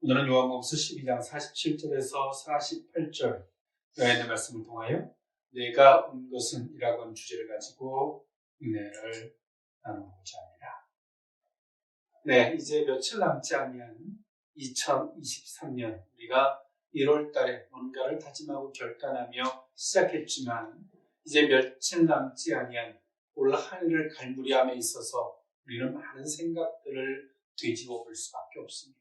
오늘은 요한복음서 12장 47절에서 48절 있는 말씀을 통하여 내가 온 것은 이라고 하는 주제를 가지고 은혜를 나누고자 합니다. 네, 이제 며칠 남지 아니한 2023년 우리가 1월 달에 뭔가를 다짐하고 결단하며 시작했지만 이제 며칠 남지 아니한 올 한 해를 갈 무리함에 있어서 우리는 많은 생각들을 뒤집어 볼 수밖에 없습니다.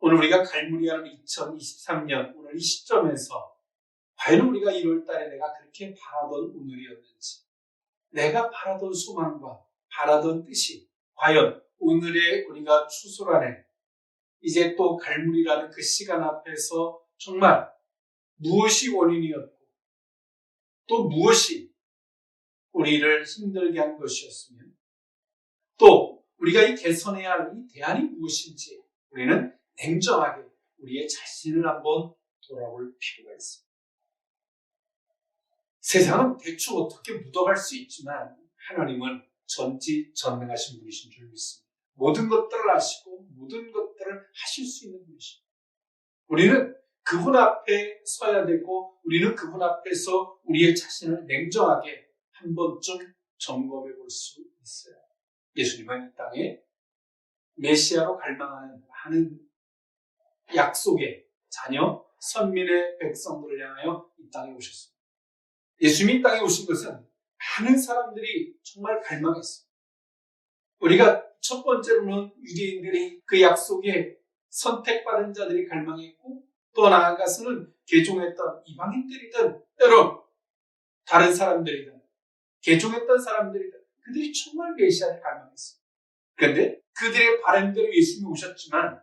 오늘 우리가 갈무리하는 2023년 오늘 이 시점에서 과연 우리가 1월 달에 내가 그렇게 바라던 오늘이었는지, 내가 바라던 소망과 바라던 뜻이 과연 오늘의 우리가 추수란에 이제 또 갈무리라는 그 시간 앞에서 정말 무엇이 원인이었고 또 무엇이 우리를 힘들게 한 것이었으면 또 우리가 이 개선해야 할 이 대안이 무엇인지 우리는 냉정하게 우리의 자신을 한번 돌아볼 필요가 있습니다. 세상은 대충 어떻게 묻어갈 수 있지만 하나님은 전지전능하신 분이신 줄 믿습니다. 모든 것들을 아시고 모든 것들을 하실 수 있는 분이십니다. 우리는 그분 앞에 서야 되고 우리는 그분 앞에서 우리의 자신을 냉정하게 한 번쯤 점검해 볼 수 있어요. 예수님은 이 땅에 메시아로 갈망하는 많은 약속의 자녀, 선민의 백성들을 향하여 이 땅에 오셨습니다. 예수님이 이 땅에 오신 것은 많은 사람들이 정말 갈망했습니다. 우리가 첫 번째로는 유대인들이 그 약속에 선택받은 자들이 갈망했고 또 나아가서는 개종했던 이방인들이든 때론 다른 사람들이든 개종했던 사람들이든 그들이 정말 메시아를 갈망했습니다. 그런데 그들의 바람대로 예수님이 오셨지만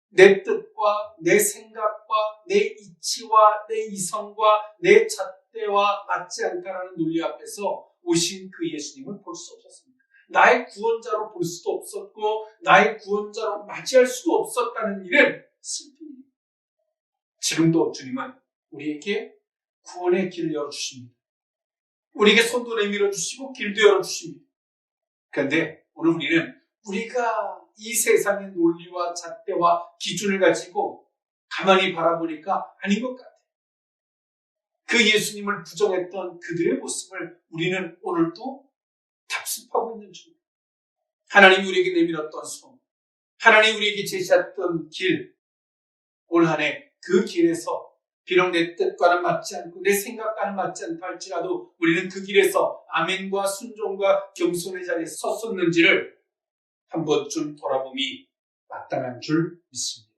내 뜻과 내 생각과 내 이치와 내 이성과 내 잣대와 맞지 않다라는 논리 앞에서 오신 그 예수님을 볼 수 없었습니다. 나의 구원자로 볼 수도 없었고 나의 구원자로 맞이할 수도 없었다는 일은 슬픕니다. 지금도 주님은 우리에게 구원의 길을 열어주십니다. 우리에게 손도 내밀어 주시고 길도 열어주십니다. 그런데 오늘 우리는 우리가 이 세상의 논리와 잣대와 기준을 가지고 가만히 바라보니까 아닌 것 같아요. 그 예수님을 부정했던 그들의 모습을 우리는 오늘도 답습하고 있는 중입니다. 하나님이 우리에게 내밀었던 손, 하나님이 우리에게 제시했던 길, 올 한 해 그 길에서 비록 내 뜻과는 맞지 않고 내 생각과는 맞지 않다 할지라도 우리는 그 길에서 아멘과 순종과 겸손의 자리에 섰었는지를 한 번쯤 돌아봄이 마땅한 줄 믿습니다.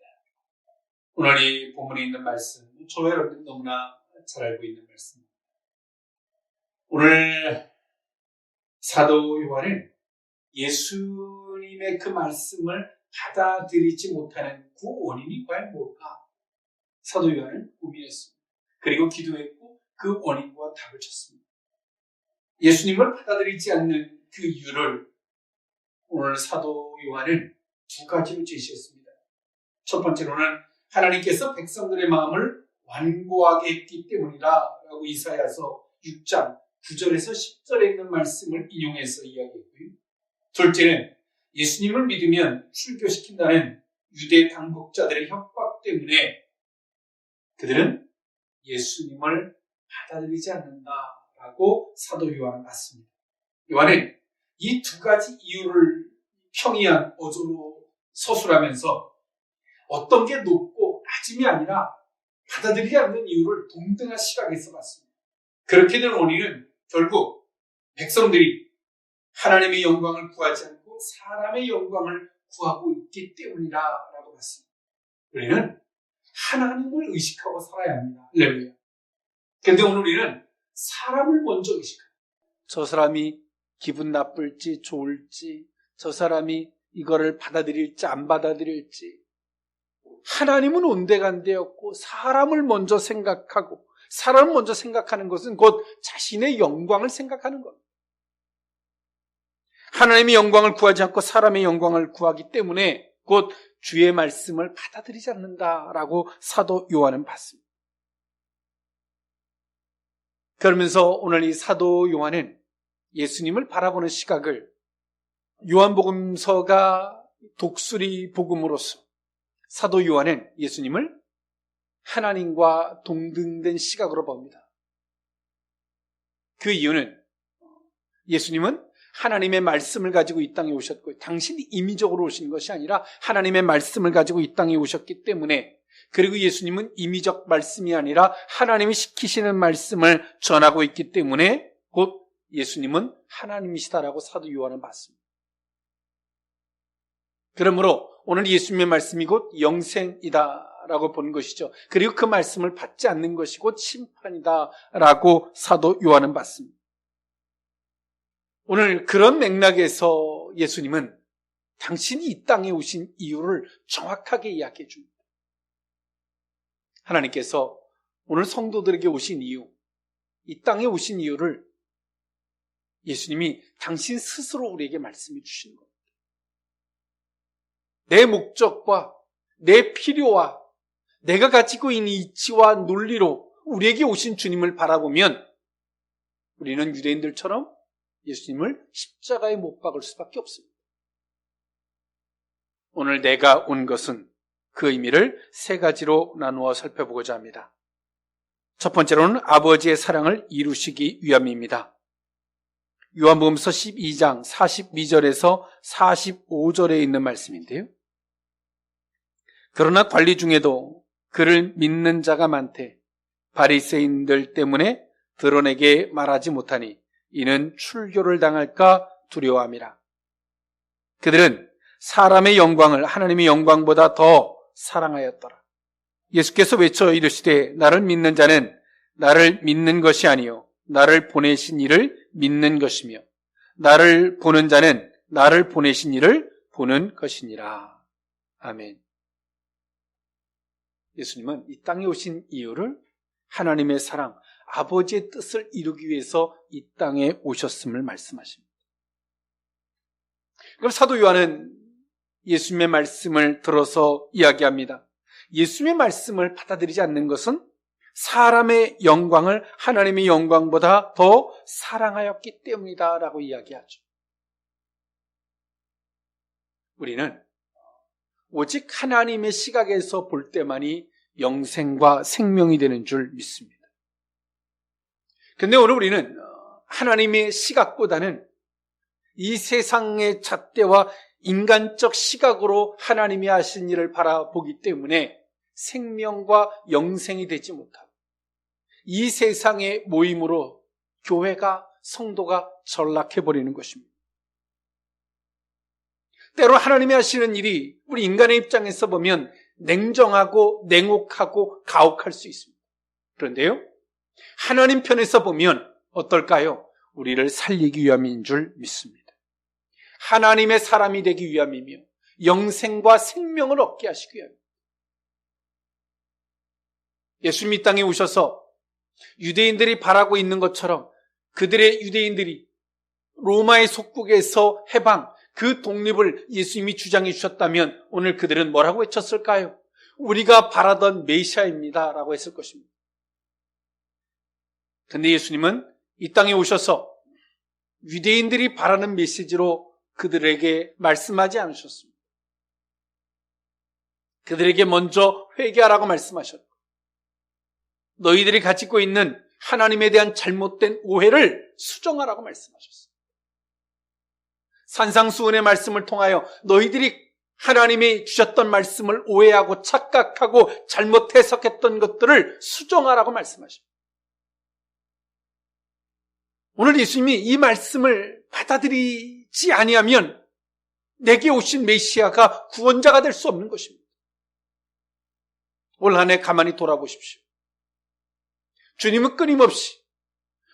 오늘 이 본문에 있는 말씀, 저와 여러분들 너무나 잘 알고 있는 말씀입니다. 오늘 사도 요한은 예수님의 그 말씀을 받아들이지 못하는 그 원인이 과연 뭘까? 사도 요한은 고민했습니다. 그리고 기도했고 그 원인과 답을 찾습니다. 예수님을 받아들이지 않는 그 이유를 오늘 사도 요한은 두 가지로 제시했습니다. 첫 번째로는 하나님께서 백성들의 마음을 완고하게 했기 때문이다 라고 이사야서 6장 9절에서 10절에 있는 말씀을 인용해서 이야기했고요. 둘째는 예수님을 믿으면 출교시킨다는 유대 당국자들의 협박 때문에 그들은 예수님을 받아들이지 않는다라고 사도 요한은 봤습니다. 요한은 이 두 가지 이유를 평이한 어조로 서술하면서 어떤 게 높고 낮음이 아니라 받아들이지 않는 이유를 동등한 시각에서 봤습니다. 그렇게 된 원인은 결국 백성들이 하나님의 영광을 구하지 않고 사람의 영광을 구하고 있기 때문이라고 봤습니다. 우리는 하나님을 의식하고 살아야 합니다. 할렐루야. 그런데 오늘 우리는 사람을 먼저 의식합니다. 저 사람이 기분 나쁠지 좋을지, 저 사람이 이거를 받아들일지 안 받아들일지. 하나님은 온데간데였고 사람을 먼저 생각하고 사람을 먼저 생각하는 것은 곧 자신의 영광을 생각하는 겁니다. 하나님의 영광을 구하지 않고 사람의 영광을 구하기 때문에 곧 주의 말씀을 받아들이지 않는다라고 사도 요한은 봤습니다. 그러면서 오늘 이 사도 요한은 예수님을 바라보는 시각을 요한복음서가 독수리 복음으로서 사도 요한은 예수님을 하나님과 동등된 시각으로 봅니다. 그 이유는 예수님은 하나님의 말씀을 가지고 이 땅에 오셨고 당신이 임의적으로 오신 것이 아니라 하나님의 말씀을 가지고 이 땅에 오셨기 때문에, 그리고 예수님은 임의적 말씀이 아니라 하나님이 시키시는 말씀을 전하고 있기 때문에 곧 예수님은 하나님이시다라고 사도 요한은 봤습니다. 그러므로 오늘 예수님의 말씀이 곧 영생이다라고 본 것이죠. 그리고 그 말씀을 받지 않는 것이 곧 심판이다라고 사도 요한은 봤습니다. 오늘 그런 맥락에서 예수님은 당신이 이 땅에 오신 이유를 정확하게 이야기해 줍니다. 하나님께서 오늘 성도들에게 오신 이유, 이 땅에 오신 이유를 예수님이 당신 스스로 우리에게 말씀해 주신 겁니다. 내 목적과 내 필요와 내가 가지고 있는 이치와 논리로 우리에게 오신 주님을 바라보면 우리는 유대인들처럼 예수님을 십자가에 못 박을 수밖에 없습니다. 오늘 내가 온 것은 그 의미를 세 가지로 나누어 살펴보고자 합니다. 첫 번째로는 아버지의 사랑을 이루시기 위함입니다. 요한복음서 12장 42절에서 45절에 있는 말씀인데요. 그러나 관리 중에도 그를 믿는 자가 많되 바리새인들 때문에 드러내게 말하지 못하니 이는 출교를 당할까 두려워함이라. 그들은 사람의 영광을 하나님의 영광보다 더 사랑하였더라. 예수께서 외쳐 이르시되 나를 믿는 자는 나를 믿는 것이 아니요 나를 보내신 이를 믿는 것이며 나를 보는 자는 나를 보내신 이를 보는 것이니라. 아멘. 예수님은 이 땅에 오신 이유를 하나님의 사랑, 아버지의 뜻을 이루기 위해서 이 땅에 오셨음을 말씀하십니다. 그럼 사도 요한은 예수님의 말씀을 들어서 이야기합니다. 예수님의 말씀을 받아들이지 않는 것은 사람의 영광을 하나님의 영광보다 더 사랑하였기 때문이다 라고 이야기하죠. 우리는 오직 하나님의 시각에서 볼 때만이 영생과 생명이 되는 줄 믿습니다. 근데 오늘 우리는 하나님의 시각보다는 이 세상의 잣대와 인간적 시각으로 하나님이 하신 일을 바라보기 때문에 생명과 영생이 되지 못하고 이 세상의 모임으로 교회가, 성도가 전락해버리는 것입니다. 때로 하나님이 하시는 일이 우리 인간의 입장에서 보면 냉정하고 냉혹하고 가혹할 수 있습니다. 그런데요, 하나님 편에서 보면 어떨까요? 우리를 살리기 위함인 줄 믿습니다. 하나님의 사람이 되기 위함이며 영생과 생명을 얻게 하시기 위함입니다. 예수님이 이 땅에 오셔서 유대인들이 바라고 있는 것처럼 그들의 유대인들이 로마의 속국에서 해방, 그 독립을 예수님이 주장해 주셨다면 오늘 그들은 뭐라고 외쳤을까요? 우리가 바라던 메시아입니다 라고 했을 것입니다. 근데 예수님은 이 땅에 오셔서 유대인들이 바라는 메시지로 그들에게 말씀하지 않으셨습니다. 그들에게 먼저 회개하라고 말씀하셨고 너희들이 가지고 있는 하나님에 대한 잘못된 오해를 수정하라고 말씀하셨습니다. 산상수훈의 말씀을 통하여 너희들이 하나님이 주셨던 말씀을 오해하고 착각하고 잘못 해석했던 것들을 수정하라고 말씀하십니다. 오늘 예수님이 이 말씀을 받아들이지 아니하면 내게 오신 메시아가 구원자가 될 수 없는 것입니다. 올 한 해 가만히 돌아보십시오. 주님은 끊임없이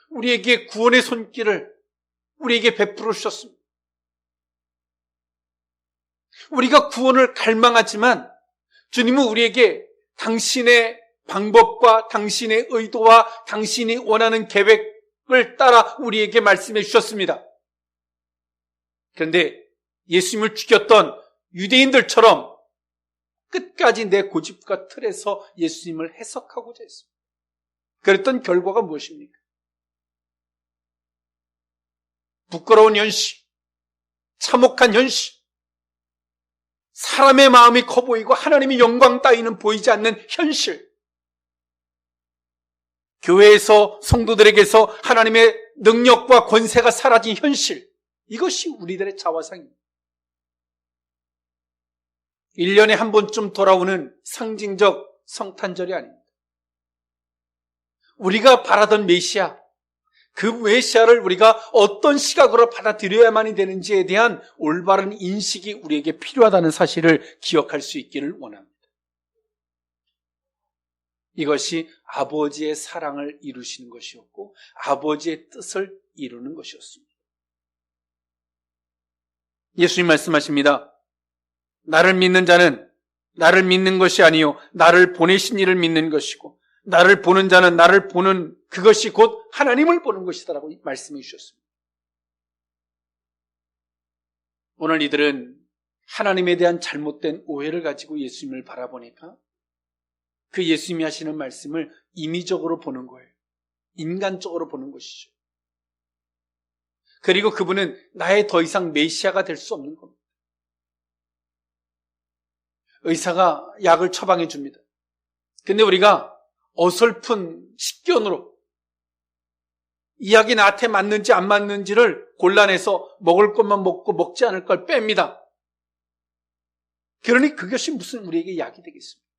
우리에게 구원의 손길을 우리에게 베풀어 주셨습니다. 우리가 구원을 갈망하지만 주님은 우리에게 당신의 방법과 당신의 의도와 당신이 원하는 계획을 따라 우리에게 말씀해 주셨습니다. 그런데 예수님을 죽였던 유대인들처럼 끝까지 내 고집과 틀에서 예수님을 해석하고자 했습니다. 그랬던 결과가 무엇입니까? 부끄러운 현실, 참혹한 현실, 사람의 마음이 커 보이고 하나님의 영광 따위는 보이지 않는 현실, 교회에서 성도들에게서 하나님의 능력과 권세가 사라진 현실, 이것이 우리들의 자화상입니다. 1년에 한 번쯤 돌아오는 상징적 성탄절이 아닙니다. 우리가 바라던 메시아, 그 메시아를 우리가 어떤 시각으로 받아들여야만이 되는지에 대한 올바른 인식이 우리에게 필요하다는 사실을 기억할 수 있기를 원합니다. 이것이 아버지의 사랑을 이루시는 것이었고 아버지의 뜻을 이루는 것이었습니다. 예수님 말씀하십니다. 나를 믿는 자는 나를 믿는 것이 아니요 나를 보내신 이를 믿는 것이고 나를 보는 자는 나를 보는 그것이 곧 하나님을 보는 것이다라고 말씀해 주셨습니다. 오늘 이들은 하나님에 대한 잘못된 오해를 가지고 예수님을 바라보니까 그 예수님이 하시는 말씀을 임의적으로 보는 거예요. 인간적으로 보는 것이죠. 그리고 그분은 나의 더 이상 메시아가 될 수 없는 겁니다. 의사가 약을 처방해 줍니다. 근데 우리가 어설픈 식견으로 이 약이 나한테 맞는지 안 맞는지를 골라내서 먹을 것만 먹고 먹지 않을 걸 뺍니다. 그러니 그것이 무슨 우리에게 약이 되겠습니까?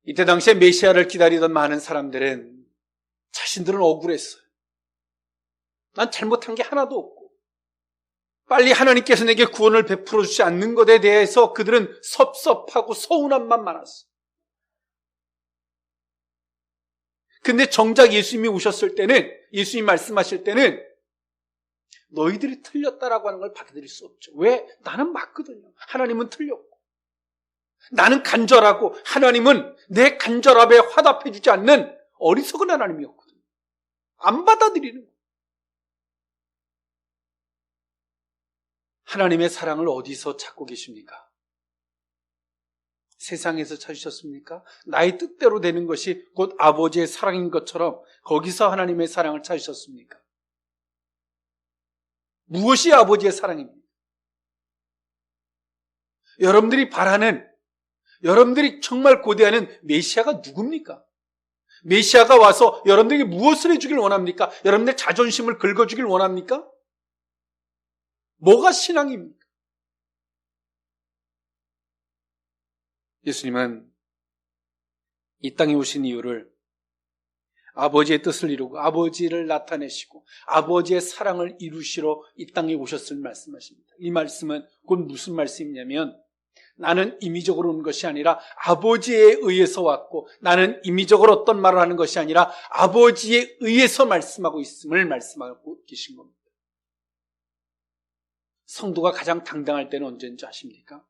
이때 당시에 메시아를 기다리던 많은 사람들은 자신들은 억울했어요. 난 잘못한 게 하나도 없고 빨리 하나님께서 내게 구원을 베풀어 주지 않는 것에 대해서 그들은 섭섭하고 서운함만 많았어요. 근데 정작 예수님이 오셨을 때는, 예수님이 말씀하실 때는 너희들이 틀렸다라고 하는 걸 받아들일 수 없죠. 왜? 나는 맞거든요. 하나님은 틀렸고. 나는 간절하고 하나님은 내 간절함에 화답해 주지 않는 어리석은 하나님이었거든요. 안 받아들이는 거예요. 하나님의 사랑을 어디서 찾고 계십니까? 세상에서 찾으셨습니까? 나의 뜻대로 되는 것이 곧 아버지의 사랑인 것처럼 거기서 하나님의 사랑을 찾으셨습니까? 무엇이 아버지의 사랑입니까? 여러분들이 바라는, 여러분들이 정말 고대하는 메시아가 누굽니까? 메시아가 와서 여러분들에게 무엇을 해주길 원합니까? 여러분들의 자존심을 긁어주길 원합니까? 뭐가 신앙입니까? 예수님은 이 땅에 오신 이유를 아버지의 뜻을 이루고 아버지를 나타내시고 아버지의 사랑을 이루시러 이 땅에 오셨을 말씀하십니다. 이 말씀은 곧 무슨 말씀이냐면 나는 임의적으로 온 것이 아니라 아버지에 의해서 왔고 나는 임의적으로 어떤 말을 하는 것이 아니라 아버지에 의해서 말씀하고 있음을 말씀하고 계신 겁니다. 성도가 가장 당당할 때는 언제인지 아십니까?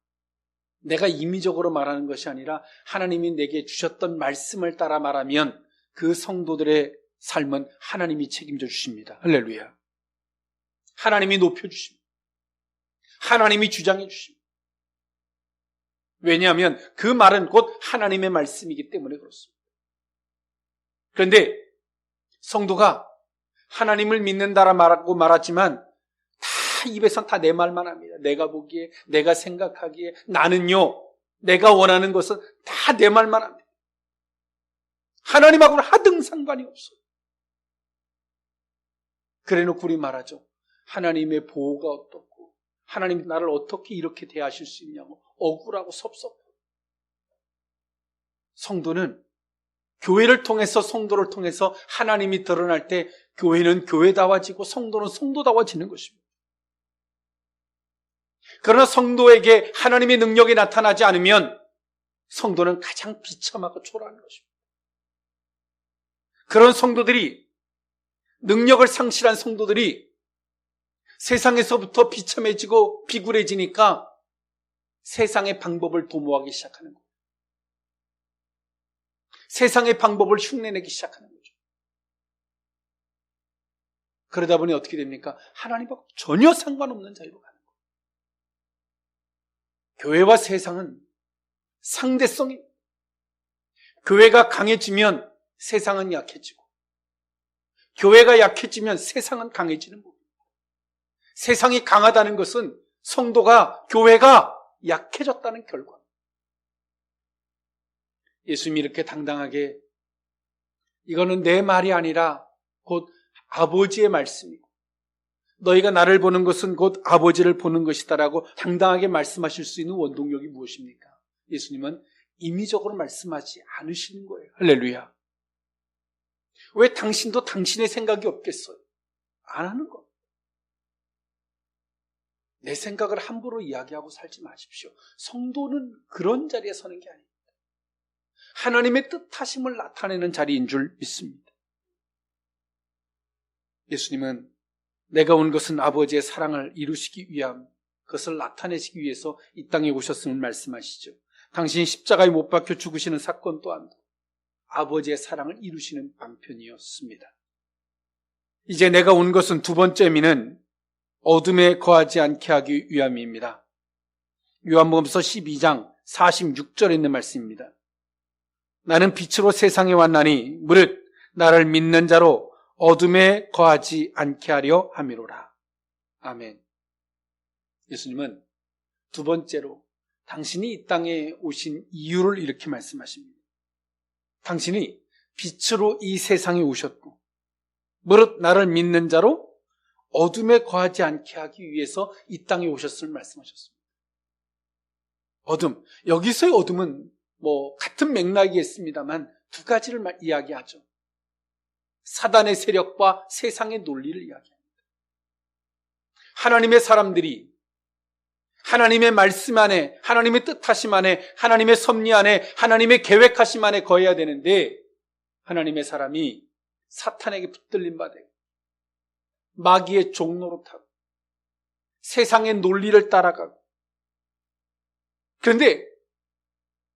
내가 임의적으로 말하는 것이 아니라 하나님이 내게 주셨던 말씀을 따라 말하면 그 성도들의 삶은 하나님이 책임져 주십니다. 할렐루야. 하나님이 높여주십니다. 하나님이 주장해 주십니다. 왜냐하면 그 말은 곧 하나님의 말씀이기 때문에 그렇습니다. 그런데 성도가 하나님을 믿는다라 말하고 말하지만 입에선 다 내 말만 합니다. 내가 보기에, 내가 생각하기에, 나는요, 내가 원하는 것은 다 내 말만 합니다. 하나님하고는 하등 상관이 없어요. 그래 놓고 우리 말하죠. 하나님의 보호가 어떻고, 하나님이 나를 어떻게 이렇게 대하실 수 있냐고, 억울하고 섭섭하고. 성도는 교회를 통해서, 성도를 통해서 하나님이 드러날 때 교회는 교회다워지고 성도는 성도다워지는 것입니다. 그러나 성도에게 하나님의 능력이 나타나지 않으면 성도는 가장 비참하고 초라한 것입니다. 그런 성도들이, 능력을 상실한 성도들이 세상에서부터 비참해지고 비굴해지니까 세상의 방법을 도모하기 시작하는 거예요. 세상의 방법을 흉내내기 시작하는 거죠. 그러다 보니 어떻게 됩니까? 하나님하고 전혀 상관없는 자리로 가는 거예요. 교회와 세상은 상대성이, 교회가 강해지면 세상은 약해지고 교회가 약해지면 세상은 강해지는 겁니다. 세상이 강하다는 것은 성도가, 교회가 약해졌다는 결과. 예수님이 이렇게 당당하게 이거는 내 말이 아니라 곧 아버지의 말씀이고 너희가 나를 보는 것은 곧 아버지를 보는 것이다라고 당당하게 말씀하실 수 있는 원동력이 무엇입니까? 예수님은 임의적으로 말씀하지 않으시는 거예요. 할렐루야. 왜 당신도 당신의 생각이 없겠어요? 안 하는 겁니다. 내 생각을 함부로 이야기하고 살지 마십시오. 성도는 그런 자리에 서는 게 아닙니다. 하나님의 뜻하심을 나타내는 자리인 줄 믿습니다. 예수님은 내가 온 것은 아버지의 사랑을 이루시기 위함, 그것을 나타내시기 위해서 이 땅에 오셨음을 말씀하시죠. 당신이 십자가에 못 박혀 죽으시는 사건 또한 아버지의 사랑을 이루시는 방편이었습니다. 이제 내가 온 것은 두 번째 의미는 어둠에 거하지 않게 하기 위함입니다. 요한복음서 12장 46절에 있는 말씀입니다. 나는 빛으로 세상에 왔나니 무릇 나를 믿는 자로 어둠에 거하지 않게 하려 함이로라. 아멘. 예수님은 두 번째로 당신이 이 땅에 오신 이유를 이렇게 말씀하십니다. 당신이 빛으로 이 세상에 오셨고 무릇 나를 믿는 자로 어둠에 거하지 않게 하기 위해서 이 땅에 오셨음을 말씀하셨습니다. 어둠, 여기서의 어둠은 같은 맥락이겠습니다만 두 가지를 이야기하죠. 사단의 세력과 세상의 논리를 이야기합니다. 하나님의 사람들이 하나님의 말씀 안에, 하나님의 뜻하심 안에, 하나님의 섭리 안에, 하나님의 계획하심 안에 거해야 되는데 하나님의 사람이 사탄에게 붙들린 바 되고 마귀의 종노릇하고 세상의 논리를 따라가고 그런데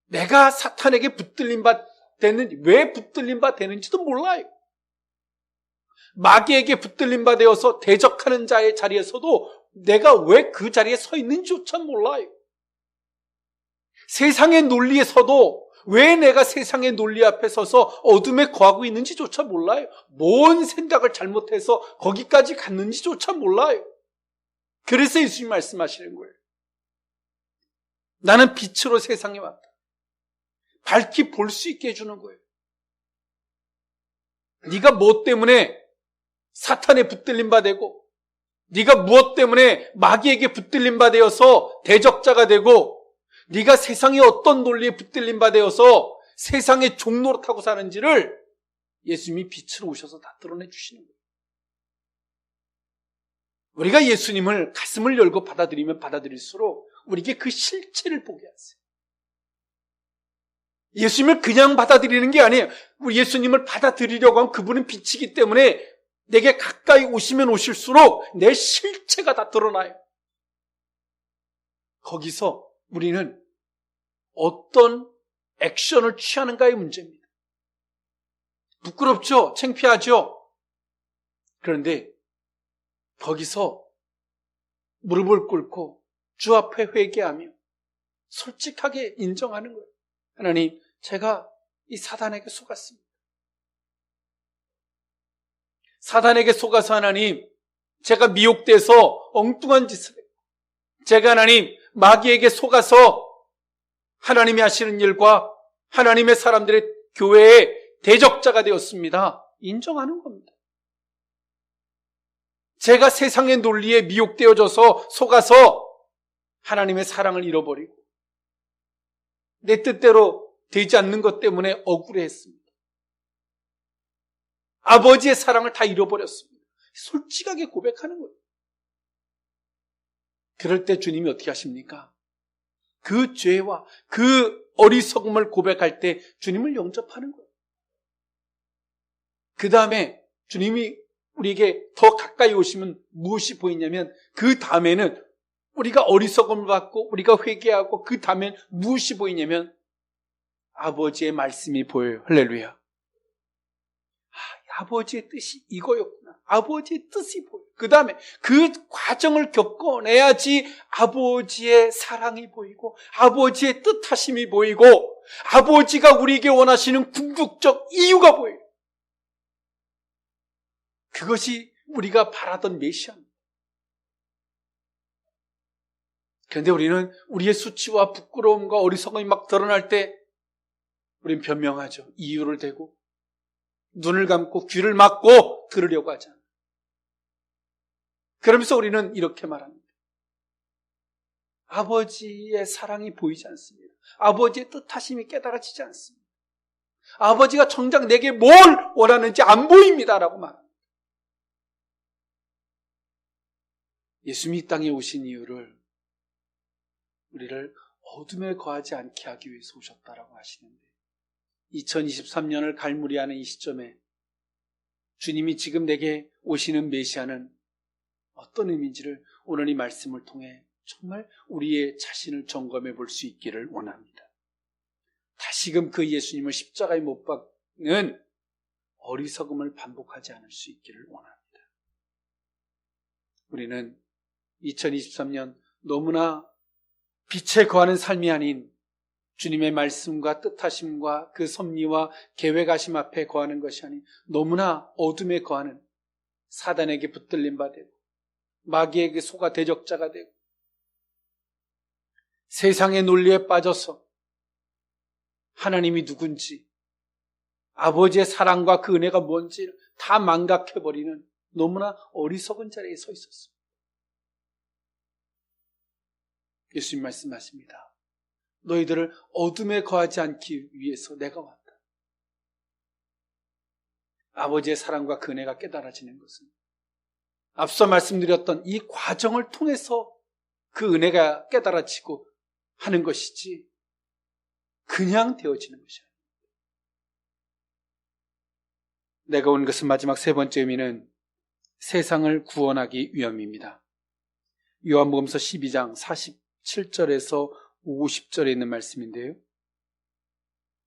내가 사탄에게 붙들린 바 되는지, 왜 붙들린 바 되는지도 몰라요. 마귀에게 붙들린 바 되어서 대적하는 자의 자리에서도 내가 왜 그 자리에 서 있는지조차 몰라요. 세상의 논리에서도 왜 내가 세상의 논리 앞에 서서 어둠에 거하고 있는지조차 몰라요. 뭔 생각을 잘못해서 거기까지 갔는지조차 몰라요. 그래서 예수님 말씀하시는 거예요. 나는 빛으로 세상에 왔다. 밝히 볼 수 있게 해주는 거예요. 네가 무엇 때문에 사탄에 붙들린 바 되고 네가 무엇 때문에 마귀에게 붙들린 바 되어서 대적자가 되고 네가 세상의 어떤 논리에 붙들린 바 되어서 세상의 종노릇하고 사는지를 예수님이 빛으로 오셔서 다 드러내 주시는 거예요. 우리가 예수님을 가슴을 열고 받아들이면 받아들일수록 우리에게 그 실체를 보게 하세요. 예수님을 그냥 받아들이는 게 아니에요. 우리 예수님을 받아들이려고 하면 그분은 빛이기 때문에 내게 가까이 오시면 오실수록 내 실체가 다 드러나요. 거기서 우리는 어떤 액션을 취하는가의 문제입니다. 부끄럽죠? 창피하죠? 그런데 거기서 무릎을 꿇고 주 앞에 회개하며 솔직하게 인정하는 거예요. 하나님, 제가 이 사단에게 속았습니다. 사단에게 속아서 하나님, 제가 미혹돼서 엉뚱한 짓을 했고, 제가 하나님, 마귀에게 속아서 하나님이 하시는 일과 하나님의 사람들의 교회의 대적자가 되었습니다. 인정하는 겁니다. 제가 세상의 논리에 미혹되어져서 속아서 하나님의 사랑을 잃어버리고 내 뜻대로 되지 않는 것 때문에 억울해했습니다. 아버지의 사랑을 다 잃어버렸습니다. 솔직하게 고백하는 거예요. 그럴 때 주님이 어떻게 하십니까? 그 죄와 그 어리석음을 고백할 때 주님을 영접하는 거예요. 그 다음에 주님이 우리에게 더 가까이 오시면 무엇이 보이냐면 그 다음에는 우리가 어리석음을 받고 우리가 회개하고 그 다음에 무엇이 보이냐면 아버지의 말씀이 보여요. 할렐루야. 아버지의 뜻이 이거였구나. 아버지의 뜻이 보여요. 그 다음에 그 과정을 겪어내야지 아버지의 사랑이 보이고 아버지의 뜻하심이 보이고 아버지가 우리에게 원하시는 궁극적 이유가 보여요. 그것이 우리가 바라던 메시아입니다. 그런데 우리는 우리의 수치와 부끄러움과 어리석음이 막 드러날 때 우리는 변명하죠. 이유를 대고 눈을 감고 귀를 막고 들으려고 하잖아요. 그러면서 우리는 이렇게 말합니다. 아버지의 사랑이 보이지 않습니다. 아버지의 뜻하심이 깨달아지지 않습니다. 아버지가 정작 내게 뭘 원하는지 안 보입니다라고 말합니다. 예수님이 이 땅에 오신 이유를 우리를 어둠에 거하지 않게 하기 위해서 오셨다라고 하시는데 2023년을 갈무리하는 이 시점에 주님이 지금 내게 오시는 메시아는 어떤 의미인지를 오늘 이 말씀을 통해 정말 우리의 자신을 점검해 볼 수 있기를 원합니다. 다시금 그 예수님을 십자가에 못 박는 어리석음을 반복하지 않을 수 있기를 원합니다. 우리는 2023년 너무나 빛에 거하는 삶이 아닌 주님의 말씀과 뜻하심과 그 섭리와 계획하심 앞에 거하는 것이 아닌 너무나 어둠에 거하는 사단에게 붙들림 바 되고 마귀에게 속아 대적자가 되고 세상의 논리에 빠져서 하나님이 누군지 아버지의 사랑과 그 은혜가 뭔지 다 망각해버리는 너무나 어리석은 자리에 서 있었습니다. 예수님 말씀하십니다. 너희들을 어둠에 거하지 않기 위해서 내가 왔다. 아버지의 사랑과 그 은혜가 깨달아지는 것은 앞서 말씀드렸던 이 과정을 통해서 그 은혜가 깨달아지고 하는 것이지 그냥 되어지는 것이 아닙니다. 내가 온 것은 마지막 세 번째 의미는 세상을 구원하기 위함입니다. 요한복음서 12장 47절에서 50절에 있는 말씀인데요.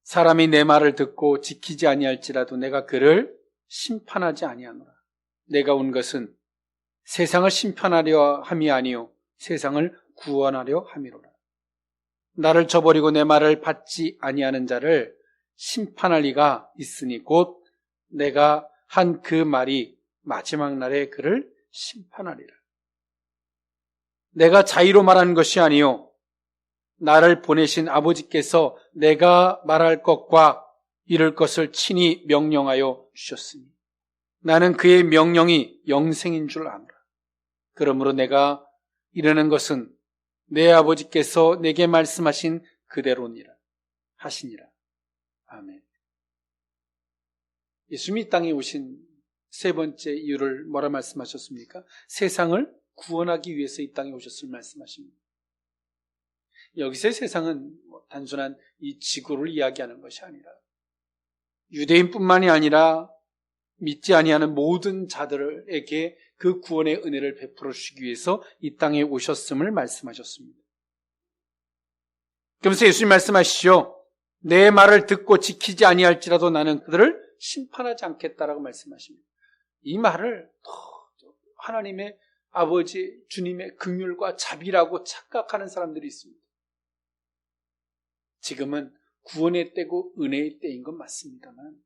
사람이 내 말을 듣고 지키지 아니할지라도 내가 그를 심판하지 아니하노라. 내가 온 것은 세상을 심판하려 함이 아니요 세상을 구원하려 함이로라. 나를 저버리고 내 말을 받지 아니하는 자를 심판할 리가 있으니 곧 내가 한 그 말이 마지막 날에 그를 심판하리라. 내가 자의로 말한 것이 아니요 나를 보내신 아버지께서 내가 말할 것과 이룰 것을 친히 명령하여 주셨으니 나는 그의 명령이 영생인 줄 아노라. 그러므로 내가 이르는 것은 내 아버지께서 내게 말씀하신 그대로니라 하시니라. 아멘. 예수님이 이 땅에 오신 세 번째 이유를 뭐라 말씀하셨습니까? 세상을 구원하기 위해서 이 땅에 오셨을 말씀하십니다. 여기서의 세상은 단순한 이 지구를 이야기하는 것이 아니라 유대인뿐만이 아니라 믿지 아니하는 모든 자들에게 그 구원의 은혜를 베풀어 주시기 위해서 이 땅에 오셨음을 말씀하셨습니다. 그러면서 예수님 말씀하시죠. 내 말을 듣고 지키지 아니할지라도 나는 그들을 심판하지 않겠다라고 말씀하십니다. 이 말을 하나님의 아버지 주님의 긍휼과 자비라고 착각하는 사람들이 있습니다. 지금은 구원의 때고 은혜의 때인 건 맞습니다만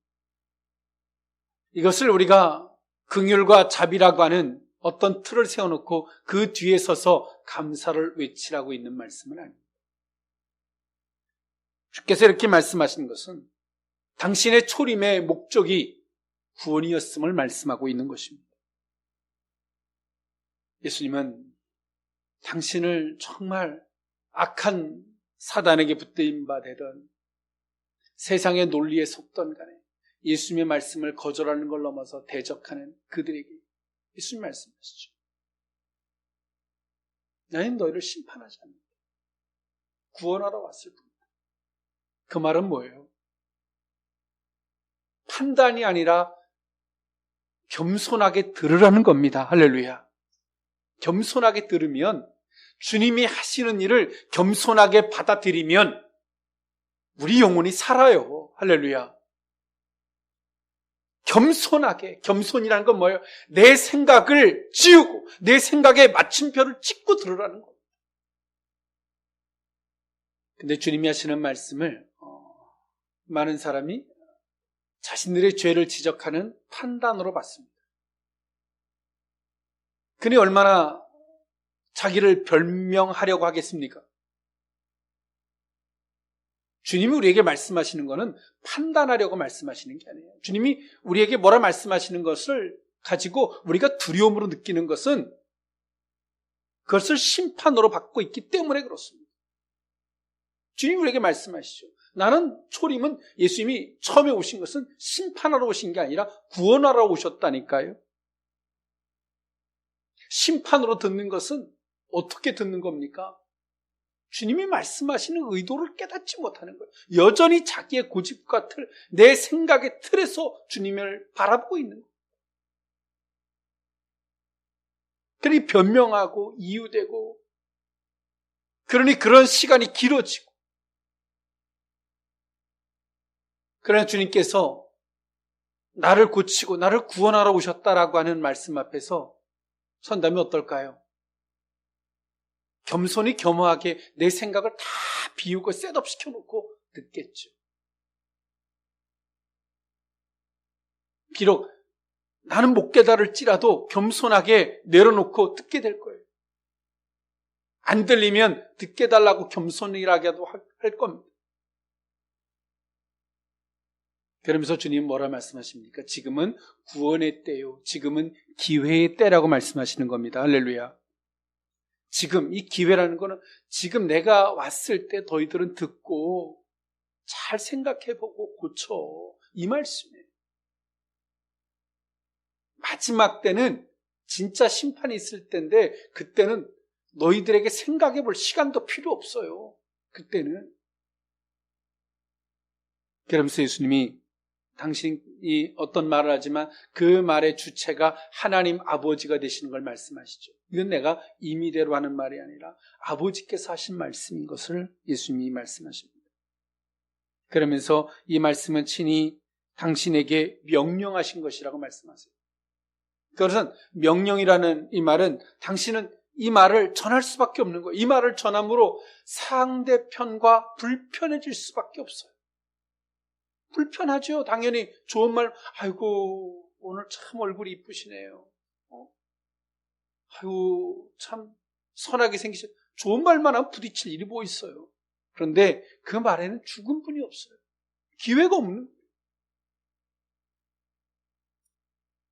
이것을 우리가 긍휼과 자비라고 하는 어떤 틀을 세워놓고 그 뒤에 서서 감사를 외치라고 있는 말씀은 아닙니다. 주께서 이렇게 말씀하신 것은 당신의 초림의 목적이 구원이었음을 말씀하고 있는 것입니다. 예수님은 당신을 정말 악한 사단에게 붙들림 바 되던 세상의 논리에 속던 간에 예수님의 말씀을 거절하는 걸 넘어서 대적하는 그들에게 예수님 말씀하시죠. 나는 너희를 심판하지 않는다. 구원하러 왔을 뿐이다. 그 말은 뭐예요? 판단이 아니라 겸손하게 들으라는 겁니다. 할렐루야. 겸손하게 들으면 주님이 하시는 일을 겸손하게 받아들이면 우리 영혼이 살아요. 할렐루야. 겸손하게, 겸손이라는 건 뭐예요? 내 생각을 지우고 내 생각에 마침표를 찍고 들으라는 겁니다. 근데 주님이 하시는 말씀을 많은 사람이 자신들의 죄를 지적하는 판단으로 봤습니다. 그니 얼마나 자기를 변명하려고 하겠습니까? 주님이 우리에게 말씀하시는 것은 판단하려고 말씀하시는 게 아니에요. 주님이 우리에게 뭐라 말씀하시는 것을 가지고 우리가 두려움으로 느끼는 것은 그것을 심판으로 받고 있기 때문에 그렇습니다. 주님이 우리에게 말씀하시죠. 나는 초림은 예수님이 처음에 오신 것은 심판하러 오신 게 아니라 구원하러 오셨다니까요. 심판으로 듣는 것은 어떻게 듣는 겁니까? 주님이 말씀하시는 의도를 깨닫지 못하는 거예요. 여전히 자기의 고집과 틀, 내 생각의 틀에서 주님을 바라보고 있는 거예요. 그러니 변명하고 이유되고, 그러니 그런 시간이 길어지고, 그러나 주님께서 나를 고치고 나를 구원하러 오셨다라고 하는 말씀 앞에서 선다면 어떨까요? 겸손히 겸허하게 내 생각을 다 비우고 셋업 시켜놓고 듣겠죠. 비록 나는 못 깨달을지라도 겸손하게 내려놓고 듣게 될 거예요. 안 들리면 듣게 달라고 겸손이라고도 할 겁니다. 그러면서 주님 뭐라 말씀하십니까? 지금은 구원의 때요. 지금은 기회의 때라고 말씀하시는 겁니다. 할렐루야. 지금 이 기회라는 거는 지금 내가 왔을 때 너희들은 듣고 잘 생각해보고 고쳐. 이 말씀이에요. 마지막 때는 진짜 심판이 있을 때인데 그때는 너희들에게 생각해볼 시간도 필요 없어요. 그때는. 그러면서 예수님이 당신이 어떤 말을 하지만 그 말의 주체가 하나님 아버지가 되시는 걸 말씀하시죠. 이건 내가 임의대로 하는 말이 아니라 아버지께서 하신 말씀인 것을 예수님이 말씀하십니다. 그러면서 이 말씀은 친히 당신에게 명령하신 것이라고 말씀하세요. 그것은 명령이라는 이 말은 당신은 이 말을 전할 수밖에 없는 거예요. 이 말을 전함으로 상대편과 불편해질 수밖에 없어요. 불편하죠. 당연히 좋은 말, 아이고 오늘 참 얼굴이 이쁘시네요. 아이고 참 선하게 생기셨. 좋은 말만 하면 부딪힐 일이 뭐 있어요. 그런데 그 말에는 죽은 분이 없어요. 기회가 없는 거예요.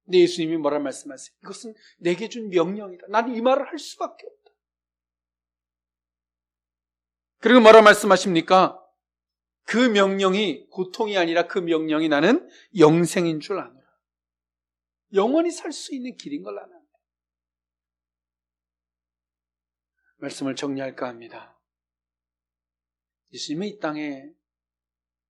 근데 예수님이 뭐라 말씀하세요? 이것은 내게 준 명령이다. 나는 이 말을 할 수밖에 없다. 그리고 뭐라 말씀하십니까? 그 명령이 고통이 아니라 그 명령이 나는 영생인 줄 아노라. 영원히 살 수 있는 길인 걸 아노라. 말씀을 정리할까 합니다. 예수님은 이 땅에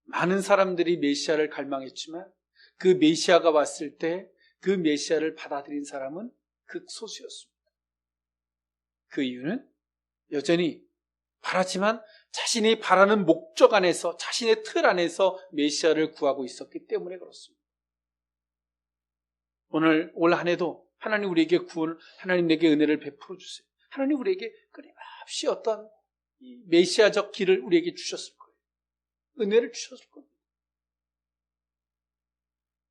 많은 사람들이 메시아를 갈망했지만 그 메시아가 왔을 때 그 메시아를 받아들인 사람은 극소수였습니다. 그 이유는 여전히 바라지만 자신이 바라는 목적 안에서 자신의 틀 안에서 메시아를 구하고 있었기 때문에 그렇습니다. 오늘 올 한 해도 하나님 우리에게 구원을, 하나님 내게 은혜를 베풀어 주세요. 하나님 우리에게 끊임없이 어떤 메시아적 길을 우리에게 주셨을 거예요. 은혜를 주셨을 겁니다.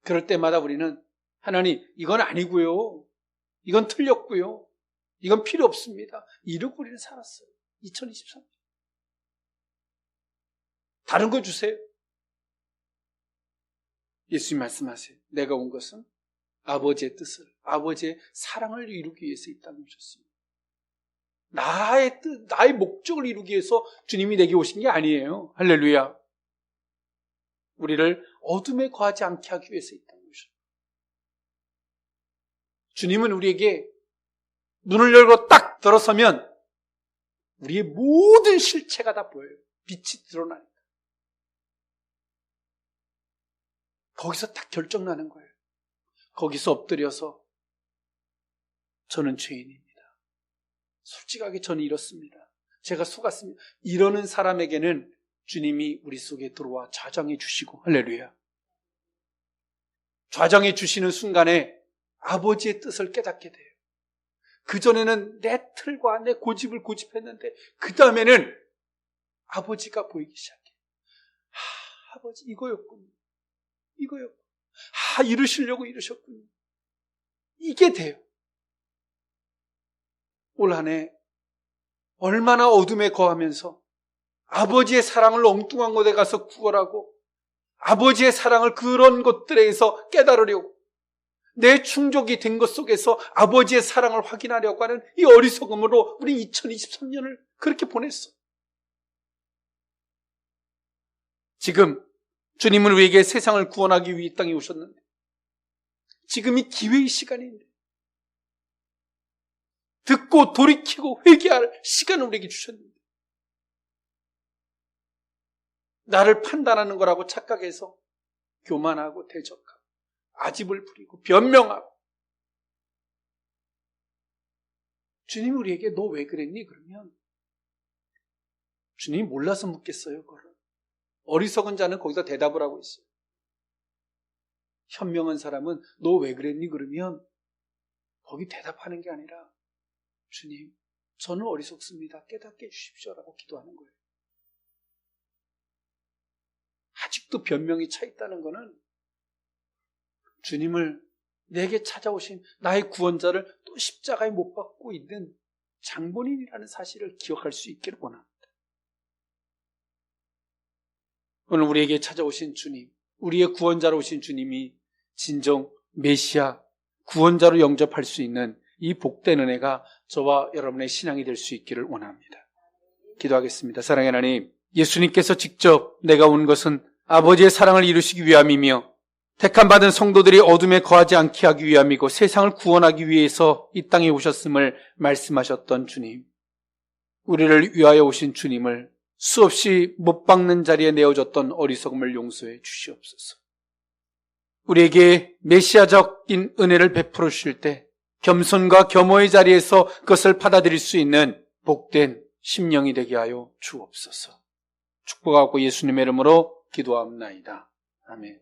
그럴 때마다 우리는 하나님 이건 아니고요. 이건 틀렸고요. 이건 필요 없습니다. 이러고 우리는 살았어요. 2023년. 다른 거 주세요. 예수님 말씀하세요. 내가 온 것은 아버지의 뜻을, 아버지의 사랑을 이루기 위해서 이 땅에 오셨습니다. 나의 뜻, 나의 목적을 이루기 위해서 주님이 내게 오신 게 아니에요. 할렐루야. 우리를 어둠에 거하지 않게 하기 위해서 이 땅에 오셨습니다. 주님은 우리에게 눈을 열고 딱 들어서면 우리의 모든 실체가 다 보여요. 빛이 드러나니까. 거기서 딱 결정나는 거예요. 거기서 엎드려서 저는 죄인입니다. 솔직하게 저는 이렇습니다. 제가 속았습니다. 이러는 사람에게는 주님이 우리 속에 들어와 좌정해 주시고 할렐루야. 좌정해 주시는 순간에 아버지의 뜻을 깨닫게 돼요. 그전에는 내 틀과 내 고집을 고집했는데 그 다음에는 아버지가 보이기 시작해요. 아버지 이거였군요. 이거였군요. 이러시려고 이러셨군요. 이게 돼요. 올 한 해 얼마나 어둠에 거하면서 아버지의 사랑을 엉뚱한 곳에 가서 구걸하고 아버지의 사랑을 그런 것들에서 깨달으려고 내 충족이 된 것 속에서 아버지의 사랑을 확인하려고 하는 이 어리석음으로 우리 2023년을 그렇게 보냈어. 지금 주님은 우리에게 세상을 구원하기 위해 이 땅에 오셨는데 지금이 기회의 시간인데 듣고 돌이키고 회개할 시간을 우리에게 주셨는데 나를 판단하는 거라고 착각해서 교만하고 대적하고 아집을 부리고 변명하고 주님이 우리에게 너 왜 그랬니? 그러면 주님이 몰라서 묻겠어요. 그거를. 어리석은 자는 거기다 대답을 하고 있어요. 현명한 사람은 너 왜 그랬니? 그러면 거기 대답하는 게 아니라 주님, 저는 어리석습니다. 깨닫게 해주십시오라고 기도하는 거예요. 아직도 변명이 차 있다는 것은 주님을 내게 찾아오신 나의 구원자를 또 십자가에 못 박고 있는 장본인이라는 사실을 기억할 수 있기를 원합니다. 오늘 우리에게 찾아오신 주님, 우리의 구원자로 오신 주님이 진정 메시아, 구원자로 영접할 수 있는 이 복된 은혜가 저와 여러분의 신앙이 될 수 있기를 원합니다. 기도하겠습니다. 사랑의 하나님, 예수님께서 직접 내가 온 것은 아버지의 사랑을 이루시기 위함이며 택함 받은 성도들이 어둠에 거하지 않게 하기 위함이고 세상을 구원하기 위해서 이 땅에 오셨음을 말씀하셨던 주님, 우리를 위하여 오신 주님을 수없이 못 박는 자리에 내어졌던 어리석음을 용서해 주시옵소서. 우리에게 메시아적인 은혜를 베풀어 주실 때 겸손과 겸허의 자리에서 그것을 받아들일 수 있는 복된 심령이 되게 하여 주옵소서. 축복하고 예수님의 이름으로 기도하옵나이다. 아멘.